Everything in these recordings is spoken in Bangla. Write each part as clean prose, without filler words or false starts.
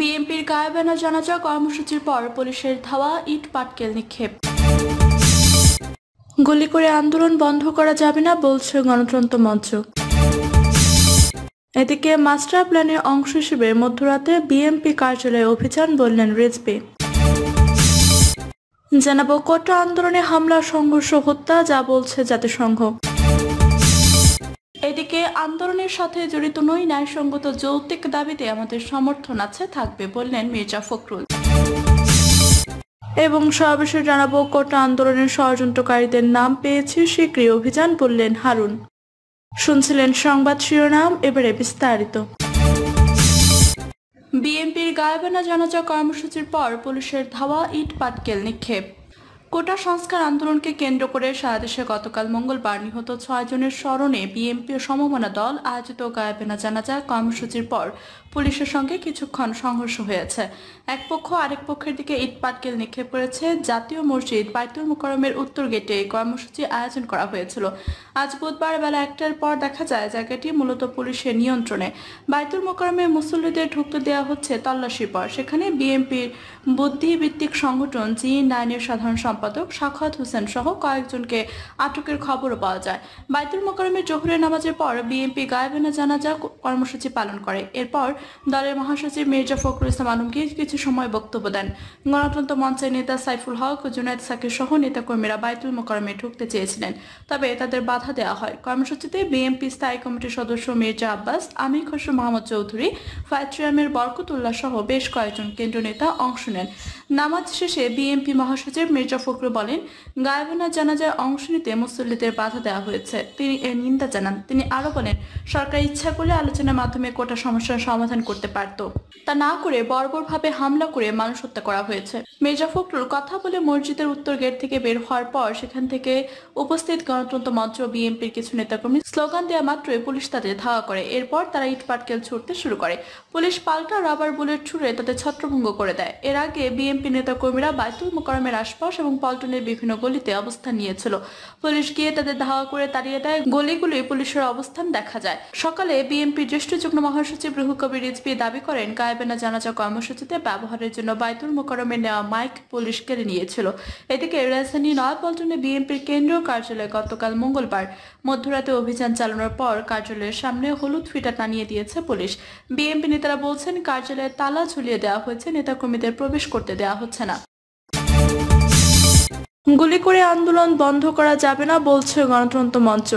বিএনপির গায়েবানা জানাজা কর্মসূচির পর পুলিশের ধাওয়া, ইট পাটকেল নিক্ষেপ। গুলি করে আন্দোলন বন্ধ করা যাবে না বলছে গণতন্ত্র মঞ্চ। এদিকে মাস্টার প্ল্যানের অংশ হিসেবে মধ্যরাতে বিএনপি কার্যালয়ে অভিযান, বললেন রিজভী। জানাবো কোটা আন্দোলনে হামলা, সংঘর্ষ, হত্যা, যা বলছে জাতিসংঘ। এদিকে আন্দোলনের সাথে জড়িত নই, ন্যায়সঙ্গত যৌক্তিক দাবিতে আমাদের সমর্থন আছে, থাকবে, বললেন মির্জা ফখরুল। এবং সর্বশেষ জানাবো কোটা আন্দোলনের ষড়যন্ত্রকারীদের নাম পেয়েছে, শীঘ্রই অভিযান, বললেন হারুন। শুনছিলেন সংবাদ শিরোনাম, এবারে বিস্তারিত। বিএনপির গায়েবানা জানাজা কর্মসূচির পর পুলিশের ধাওয়া, ইট পাটকেল নিক্ষেপ। কোটা সংস্কার আন্দোলনকে কেন্দ্র করে সারা দেশে গতকাল মঙ্গলবার নিহত 6 জনের স্মরণে বিএনপি সমমনা দল আয়োজিত গায়েবানা জানাজা কর্মসূচির পর পুলিশের সঙ্গে কিছুক্ষণ সংঘর্ষ হয়েছে। এক পক্ষ আরেক পক্ষের দিকে ইট পাটকেল নিক্ষেপ করেছে। জাতীয় মসজিদ বাইতুল মোকাররমের উত্তর গেটে এই কর্মসূচি আয়োজন করা হয়েছিল। আজ বুধবার বেলা 1টার পর দেখা যায় জায়গাটি মূলত পুলিশের নিয়ন্ত্রণে। বাইতুল মোকাররমে মুসল্লিদের ঢুকতে দেওয়া হচ্ছে তল্লাশির পর সেখানে বিএনপির বুদ্ধিভিত্তিক সংগঠন G9 এর সাধারণ সম্পাদক সাখাওয়াত হোসেন সহ কয়েকজনকে আটকের খবরও পাওয়া যায়। বাইতুল মোকাররমে জোহরের নামাজের পর বিএনপি গায়েবানা জানাজা কর্মসূচি পালন করে। এরপর দলের মহাসচিব মির্জা ফখরুল ইসলাম আলমগীর কিছু সময় বক্তব্য দেন। গণতন্ত্র মঞ্চের নেতা সাইফুল হক, জুনায়েদ সাকির সহ নেতাকর্মীরা বাইতুল মোকাররমে ঢুকতে চেয়েছিলেন, তবে তাদের বাধা দেওয়া হয়। কর্মসূচিতে বিএনপি স্থায়ী কমিটির সদস্য মির্জা আব্বাস, আমির খসরু মাহমুদ চৌধুরী, ফায়ার বরকতুল্লাহ সহ বেশ কয়েকজন কেন্দ্রীয় নেতা অংশ নেন। নামাজ শেষে বিএনপি মহাসচিব মির্জা ফখরুল বলেন, গায়েবানা জানাজায় অংশ নিতে মুসল্লিদের বাধা দেওয়া হয়েছে। তিনি এর নিন্দা জানান। তিনি আরো বলেন, সরকার ইচ্ছা করলে আলোচনার মাধ্যমে কোটা সমস্যার সমাধান করতে পারত, তা না করে বর্বরভাবে হামলা করে মানুষ হত্যা করা হয়েছে। মির্জা ফখরুল কথা বলে মসজিদের উত্তর গেট থেকে বের হওয়ার পর সেখান থেকে উপস্থিত গণতন্ত্র মঞ্চ বিএনপির কিছু নেতাকর্মী স্লোগান দেওয়া মাত্রই পুলিশ তাদের ধাওয়া করে। এরপর তারা ইট পাটকেল ছুড়তে শুরু করে। পুলিশ পাল্টা রাবার বুলেট ছুড়ে তাদের ছত্রভঙ্গ করে দেয়। এর আগে বিএনপি নেতাকর্মীরা বাইতুল মোকাররমের আশপাশ এবং পল্টনের বিভিন্ন গলিতে অবস্থান নিয়েছিল। পুলিশ গিয়ে তাদের ধাওয়া করে তাড়িয়ে দেয়। গলিগুলোয় পুলিশের অবস্থান দেখা যায়। সকালে বিএনপির জ্যেষ্ঠ যুগ্ম মহাসচিব রুহুল কবির রিজভী দাবি করেন, গায়েবানা জানাজা কর্মসূচিতে ব্যবহারের জন্য বাইতুল মোকাররমে নেওয়া মাইক পুলিশ কেড়ে নিয়েছিল। এদিকে রাজধানী নয়াপল্টনে বিএনপির কেন্দ্রীয় কার্যালয়ে গতকাল মঙ্গলবার মধ্যরাতে অভিযান চালানোর পর কার্যালয়ের সামনে হলুদ ফিতা টানিয়ে দিয়েছে পুলিশ। বিএনপি নেতারা বলছেন, কার্যালয়ে তালা ঝুলিয়ে দেওয়া হয়েছে, নেতাকর্মীদের প্রবেশ করতে দেওয়া হচ্ছে না। গুলি করে আন্দোলন বন্ধ করা যাবে না বলছে গণতন্ত্র মঞ্চ।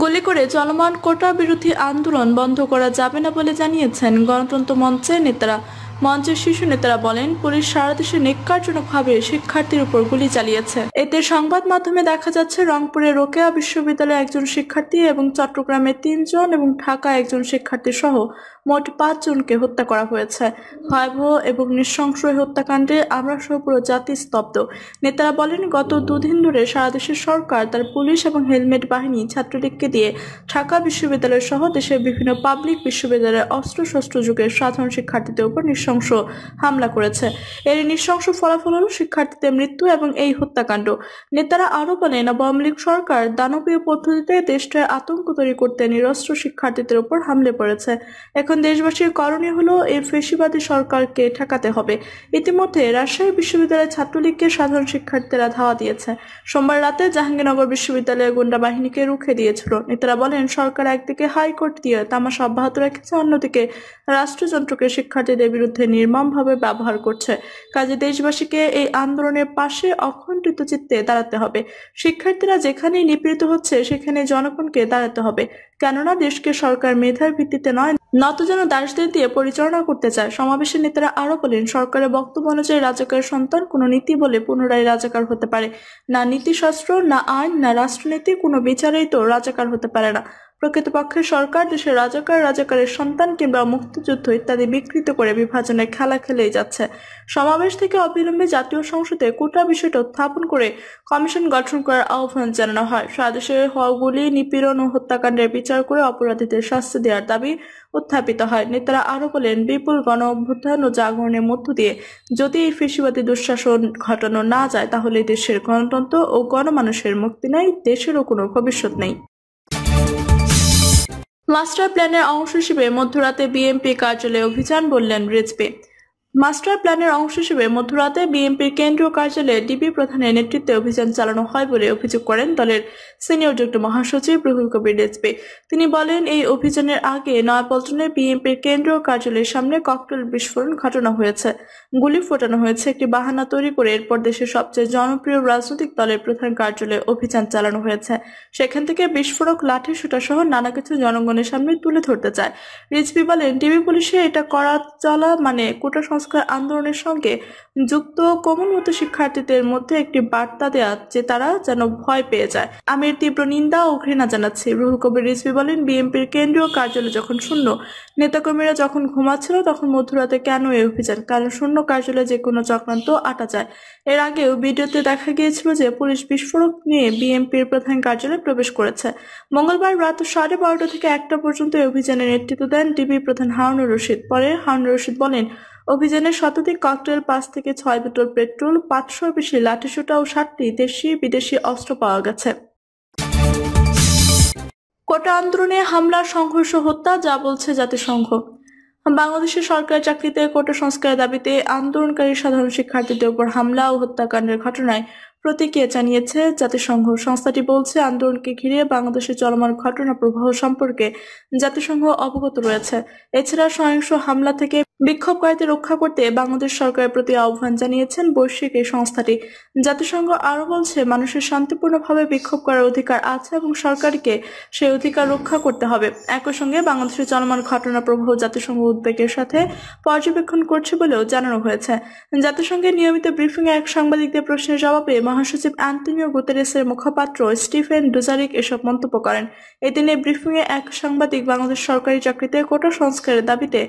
গুলি করে চলমান কোটা বিরোধী আন্দোলন বন্ধ করা যাবে না বলে জানিয়েছেন গণতন্ত্র মঞ্চের নেতারা। মঞ্চের শীর্ষ নেতারা বলেন, পুলিশ সারা দেশে নিকারজনকভাবে শিক্ষার্থীর উপর গুলি চালিয়েছে। এতে সংবাদ মাধ্যমে দেখা যাচ্ছে রংপুরের রোকেয়া বিশ্ববিদ্যালয়ে একজন শিক্ষার্থী এবং চট্টগ্রামে 3 জন এবং ঢাকায় একজন শিক্ষার্থী সহ মোট 5 জনকে হত্যা করা হয়েছে। ভয়াবহ এবং নৃশংস হত্যাকাণ্ডে আমরা সহ পুরো জাতি স্তব্ধ। নেতারা বলেন, গত 2 দিন ধরে সারা দেশের সরকার তার পুলিশ এবং হেলমেট বাহিনী ছাত্রলীগকে দিয়ে ঢাকা বিশ্ববিদ্যালয় সহ দেশের বিভিন্ন পাবলিক বিশ্ববিদ্যালয়ের অস্ত্রশস্ত্র যুগের সাধারণ শিক্ষার্থীদের উপর নৃশংস হামলা করেছে। এর নৃশংস ফলাফল হল শিক্ষার্থীদের মৃত্যু এবং এই হত্যাকাণ্ড। নেতারা আরো বলেন, আওয়ামী লীগ সরকার দানবীয় পদ্ধতিতে দেশটায় আতঙ্ক তৈরি করতে নিরস্ত্র শিক্ষার্থীদের উপর হামলে পড়েছে। এখন দেশবাসীর করণীয় হলো এই ফ্যাসিবাদী সরকারকে ঠেকাতে হবে। ইতিমধ্যে রাজশাহী বিশ্ববিদ্যালয়ের ছাত্রলীগকে সাধারণ শিক্ষার্থীরা ধাওয়া দিয়েছে। সোমবার রাতে জাহাঙ্গীরনগর বিশ্ববিদ্যালয়ের গুন্ডা বাহিনীকে রুখে দিয়েছিল। নেতারা বলেন, সরকার একদিকে হাইকোর্ট দিয়ে তামাশা অব্যাহত রেখেছে, অন্যদিকে রাষ্ট্রযন্ত্রকে শিক্ষার্থীদের বিরুদ্ধে নির্মমভাবে ব্যবহার করছে। কাজে দেশবাসীকে এই আন্দোলনের পাশে অকুণ্ঠিত চিত্তে দাঁড়াতে হবে। শিক্ষার্থীরা যেখানেই নিপীড়িত হচ্ছে সেখানে জনগণকে দাঁড়াতে হবে, কেননা দেশকে সরকার মেধার ভিত্তিতে নয় যেন দাসদের দিয়ে পরিচালনা করতে চায়। সমাবেশের নেতারা আরো বলেন, সরকারের বক্তব্য অনুযায়ী রাজাকারের সন্তান কোনো নীতি বলে পুনরায় রাজাকার হতে পারে না। নীতিশাস্ত্র, না আইন, না রাষ্ট্রনীতি, কোনো বিচারেই তো রাজাকার হতে পারে না। প্রকৃতপক্ষে সরকার দেশের রাজাকারের সন্তান কিংবা মুক্তিযুদ্ধ ইত্যাদি বিকৃত করে বিভাজনের খেলা খেলেই যাচ্ছে। সমাবেশ থেকে অবিলম্বে জাতীয় সংসদে কোটা বিষয়টা উত্থাপন করে কমিশন গঠন করার আহ্বান জানানো হয়। সারা দেশে হওয়া গুলি, নিপীড়ন ও হত্যাকাণ্ডের বিচার করে অপরাধীদের শাস্তি দেওয়ার দাবি উত্থাপিত হয়। নেতারা আরো বলেন, বিপুল গণ অভ্যুত্থান ও জাগরণের মধ্য দিয়ে যদি এই ফ্যাসিবাদী দুঃশাসন ঘটানো না যায়, তাহলে দেশের গণতন্ত্র ও গণমানুষের মুক্তি নেই, দেশেরও কোনো ভবিষ্যৎ নেই। মাস্টার প্ল্যানের অংশ হিসেবে মধ্যরাতে বিএনপি কার্যালয়ে অভিযান, বললেন রিজভী। মাস্টার প্ল্যানের অংশ হিসেবে মধ্যরাতে বিএনপির কেন্দ্রীয় কার্যালয়ে ডিবি প্রধানের নেতৃত্বে অভিযান চালানো হয় বলে অভিযোগ করেন দলের সিনিয়র যুগ্ম মহাসচিব রুহুল কবির রিজভী। তিনি বলেন, এই অভিযানের আগে নয়াপল্টনে বিএনপির কেন্দ্রীয় কার্যালয়ের সামনে ককটেল বিস্ফোরণ ঘটানো হয়েছে, গুলি ফোটানো হয়েছে। একটি বাহানা তৈরি করে এরপর দেশের সবচেয়ে জনপ্রিয় রাজনৈতিক দলের প্রধান কার্যালয়ে অভিযান চালানো হয়েছে। সেখান থেকে বিস্ফোরক, লাঠি সোঁটা সহ নানা কিছু জনগণের সামনে তুলে ধরতে চায়। রিজভী বলেন, ডিবি পুলিশে এটা করা চলা মানে কোটা সংস্কার আন্দোলনের সঙ্গে যুক্ত কোমলমতো শিক্ষার্থীদের মধ্যে একটি বার্তা দেয়া যে তারা যেন ভয় পেয়ে যায়। আমি এর তীব্র নিন্দা ও ঘৃণা জানাচ্ছি। রুহুল কবির রিজভী বলেন, বিএনপির কেন্দ্রীয় কার্যালয় যখন শূন্য, নেতাকর্মীরা যখন ঘুমাচ্ছিল, তখন মধ্যরাতে কেন এই অভিযান? কারণ শূন্য কার্যালয়ে যে কোনো চক্রান্ত আটা যায়। এর আগেও ভিডিওতে দেখা গিয়েছিল যে পুলিশ বিস্ফোরক নিয়ে বিএনপির প্রধান কার্যালয়ে প্রবেশ করেছে। মঙ্গলবার রাত 12:30 থেকে 1টা পর্যন্ত এই অভিযানের নেতৃত্ব দেন ডিবি প্রধান হারুনুর রশিদ। পরে হারুনুর রশিদ বলেন, অভিযানে শতাধিক ককটেল, 5 থেকে 6 বোতল পেট্রোল, 500-র বেশি লাঠিসোঁটা ও 60টি দেশি বিদেশি অস্ত্র পাওয়া গেছে। কোটা আন্দোলনে হামলা, সংঘর্ষ, হত্যা, যা বলছে জাতিসংঘ। বাংলাদেশের সরকারি চাকরিতে কোটা সংস্কারের দাবিতে আন্দোলনকারী সাধারণ শিক্ষার্থীদের উপর হামলা ও হত্যাকাণ্ডের ঘটনায় প্রতিক্রিয়া জানিয়েছে জাতিসংঘ। সংস্থাটি বলছে, আন্দোলনকে ঘিরে বাংলাদেশে চলমান ঘটনা প্রবাহ সম্পর্কে জাতিসংঘ অবগত রয়েছে। এছাড়া সহিংস হামলা থেকে বিক্ষোভকারীদের রক্ষা করতে বাংলাদেশ সরকারের প্রতি আহ্বান জানিয়েছেন বৈশ্বিক এই সংস্থাটি। জাতিসংঘ আরও বলছে, মানুষের শান্তিপূর্ণভাবে বিক্ষোভ করার অধিকার আছে এবং সরকারকে সেই অধিকার রক্ষা করতে হবে। একই সঙ্গে বাংলাদেশের চলমান ঘটনা প্রবাহ জাতিসংঘ উদ্বেগের সাথে পর্যবেক্ষণ করছে বলেও জানানো হয়েছে। জাতিসংঘের নিয়মিত ব্রিফিংয়ে এক সাংবাদিকদের প্রশ্নের জবাবে মহাসচিব অ্যান্টোনিও গুতেরেসের মুখপাত্র স্টিফেন ডুজারিক এসব মন্তব্য করেন। এদিনে ব্রিফিংয়ে এক সাংবাদিক বাংলাদেশ সরকারি চাকরিতে কোটা সংস্কারের দাবিতে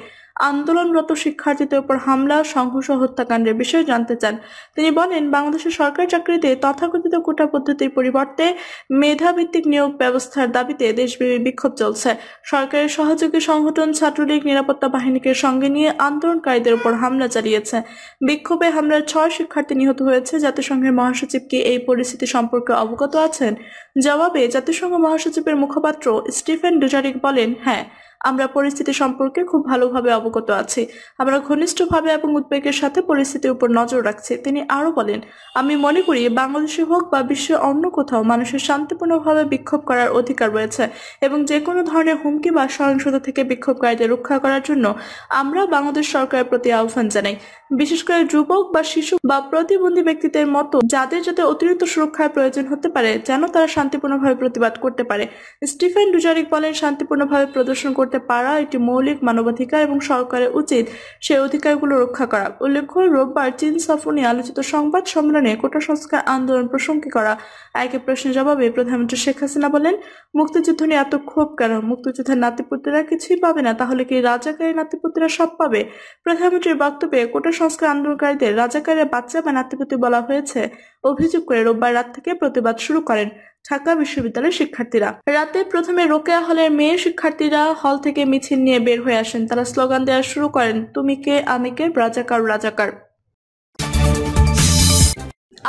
আন্দোলনরত শিক্ষার্থীদের উপর হামলা, সংঘর্ষ, হত্যাকাণ্ডের বিষয়ে জানতে চান। তিনি বলেন, বাংলাদেশের সরকারি চাকরিতে তথাকথিত কোটা পদ্ধতির পরিবর্তে মেধাভিত্তিক নিয়োগ ব্যবস্থার দাবিতে দেশব্যাপী বিক্ষোভ চলছে। সরকারের সহযোগী সংগঠন ছাত্রলীগ নিরাপত্তা বাহিনীকে সঙ্গে নিয়ে আন্দোলনকারীদের উপর হামলা চালিয়েছে। বিক্ষোভে হামলায় 6 শিক্ষার্থী নিহত হয়েছে। জাতিসংঘের মহাসচিব কি এই পরিস্থিতি সম্পর্কে অবগত আছেন? জবাবে জাতিসংঘ মহাসচিবের মুখপাত্র স্টিফেন ডুজারিক বলেন, হ্যাঁ, আমরা পরিস্থিতি সম্পর্কে খুব ভালোভাবে অবগত আছি। আমরা ঘনিষ্ঠভাবে এবং উদ্বেগের সাথে পরিস্থিতির উপর নজর রাখছি। তিনি আরও বলেন, আমি মনে করি বাংলাদেশে হোক বা বিশ্বের অন্য কোথাও মানুষের শান্তিপূর্ণভাবে বিক্ষোভ করার অধিকার রয়েছে এবং যে কোনো ধরনের হুমকি বা সহিংসতা থেকে বিক্ষোভকারীদের রক্ষা করার জন্য আমরা বাংলাদেশ সরকারের প্রতি আহ্বান জানাই। বিশেষ করে যুবক বা শিশু বা প্রতিবন্ধী ব্যক্তিদের মতো যাদের অতিরিক্ত সুরক্ষার প্রয়োজন হতে পারে, যেন তারা শান্তিপূর্ণভাবে প্রতিবাদ করতে পারে। স্টিফেন ডুজারিক বলেন, শান্তিপূর্ণভাবে প্রদর্শন করতে পারা একটি মৌলিক মানবাধিকার এবং সরকারের উচিত সেই অধিকারগুলো রক্ষা করা। উল্লেখ্য, রোববার চীন সফর নিয়ে আলোচিত সংবাদ সম্মেলনে কোটা সংস্কার আন্দোলন প্রসঙ্গে করা এক প্রশ্নের জবাবে প্রধানমন্ত্রী শেখ হাসিনা বলেন, মুক্তিযুদ্ধ নিয়ে এত ক্ষোভ কেন? মুক্তিযুদ্ধের নাতিপুত্ররা কিছুই পাবে না, তাহলে কি রাজাকারের নাতিপুত্ররা সব পাবে? প্রধানমন্ত্রীর বক্তব্যে কোটা সংস্কার আন্দোলনকারীদের রাজাকারের বাচ্চা বা নাতিপুতি বলা হয়েছে অভিযোগ করে রোববার রাত থেকে প্রতিবাদ শুরু করেন ঢাকা বিশ্ববিদ্যালয়ের শিক্ষার্থীরা। রাতে প্রথমে রোকেয়া হলের মেয়ে শিক্ষার্থীরা হল থেকে মিছিল নিয়ে বের হয়ে আসেন। তারা স্লোগান দেওয়া শুরু করেন, তুমি কে, আমি কে, রাজাকার রাজাকার।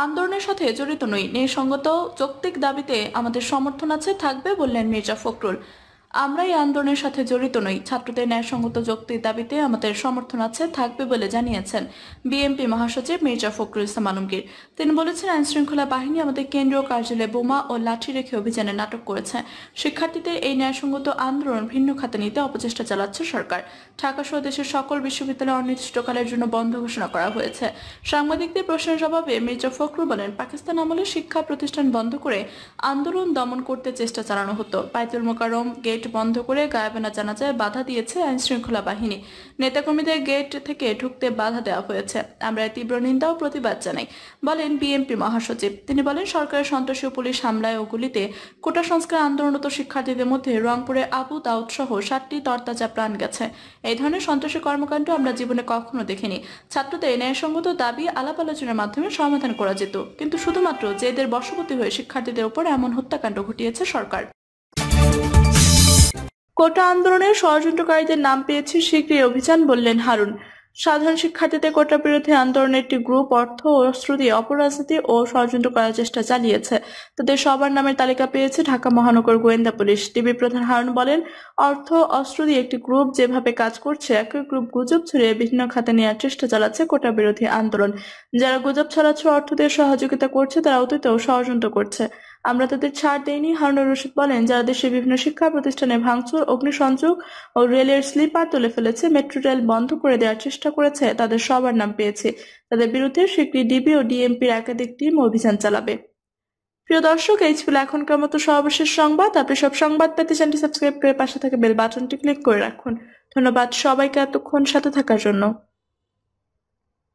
আন্দোলনের সাথে জড়িত নই, ন্যায়সঙ্গত যৌক্তিক দাবিতে আমাদের সমর্থন আছে, থাকবে, বললেন মির্জা ফখরুল। আমরা এই আন্দোলনের সাথে জড়িত নই, ছাত্রদের ন্যায়সঙ্গত যৌক্তিক দাবিতে আমাদের সমর্থন আছে, থাকবে বলে জানিয়েছেন বিএনপি মহাসচিব মির্জা ফখরুল ইসলাম আলমগীর। তিনি বলেছেন, আইনশৃঙ্খলা বাহিনী আমাদের কেন্দ্রীয় কার্যালয়ে বোমা ও লাঠি রেখে অভিযানে নাটক করেছে। শিক্ষার্থীদের এই ন্যায়সঙ্গত আন্দোলন ভিন্ন খাতে নিতে অপচেষ্টা চালাচ্ছে সরকার। ঢাকা সহ দেশের সকল বিশ্ববিদ্যালয় অনির্দিষ্টকালের জন্য বন্ধ ঘোষণা করা হয়েছে। সাংবাদিকদের প্রশ্নের জবাবে মির্জা ফখরুল বলেন, পাকিস্তান আমলে শিক্ষা প্রতিষ্ঠান বন্ধ করে আন্দোলন দমন করতে চেষ্টা চালানো হতো। বাইতুল মোকাররম গেট বন্ধ করে গায়েবানা জানাজায় বাধা দিয়েছে আইনশৃঙ্খলা বাহিনী। নেতাকর্মীদের গেট থেকে ঢুকতে বাধা দেওয়া হয়েছে। আমরা তীব্র নিন্দা ও প্রতিবাদ জানাই, বলেন বিএনপি মহাসচিব। তিনি বলেন, সরকারের সন্ত্রাসী ও পুলিশ হামলায় ও গুলিতে কোটা সংস্কার আন্দোলনরত শিক্ষার্থীদের মধ্যে রংপুরে আবু দাউদ সহ 7টি তরতাজা প্রাণ গেছে। এই ধরনের সন্ত্রাসী কর্মকাণ্ড আমরা জীবনে কখনো দেখিনি। ছাত্রদের ন্যায়সঙ্গত দাবি আলাপ আলোচনার মাধ্যমে সমাধান করা যেত, কিন্তু শুধুমাত্র জেদের বশবর্তী হয়ে শিক্ষার্থীদের উপর এমন হত্যাকাণ্ড ঘটিয়েছে সরকার। কোটা আন্দোলনের ষড়যন্ত্রকারীদের নাম পেয়েছে, শীঘ্রই অভিযান, বললেন হারুন। সাধারণ শিক্ষার্থীদের কোটা বিরোধী আন্দোলনের একটি গ্রুপ অর্থ ও অস্ত্র দিয়ে অপরাজনীতি ও ষড়যন্ত্র করার চেষ্টা চালিয়েছে। তাদের সবার নামের তালিকা পেয়েছে ঢাকা মহানগর গোয়েন্দা পুলিশ। ডিবি প্রধান হারুন বলেন, অর্থ অস্ত্র দিয়ে একটি গ্রুপ যেভাবে কাজ করছে, একই গ্রুপ গুজব ছড়িয়ে বিভিন্ন খাতে নেওয়ার চেষ্টা চালাচ্ছে কোটা বিরোধী আন্দোলন। যারা গুজব ছড়াচ্ছে, অর্থ দিয়ে সহযোগিতা করছে, তারা অতীতেও ষড়যন্ত্র করছে। আমরা তাদের ছাড় দেইনি। হারুনুর রশিদ বলেন, যারা দেশের বিভিন্ন শিক্ষা প্রতিষ্ঠানে ভাঙচুর, অগ্নিসংযোগ ও রেলের স্লিপার তুলে ফেলেছে, মেট্রো রেল বন্ধ করে দেওয়ার চেষ্টা করেছে, তাদের সবার নাম পেয়েছে। তাদের বিরুদ্ধে শীঘ্রই ডিবি ও ডিএমপির একাধিক টিম অভিযান চালাবে। প্রিয় দর্শক, এই ছিল এখনকার মতো সর্বশেষ সংবাদ। আপনি সব সংবাদ পেতে চ্যানেলটি সাবস্ক্রাইব করে পাশে থাকা বেল বাটনটি ক্লিক করে রাখুন। ধন্যবাদ সবাইকে এতক্ষণ সাথে থাকার জন্য।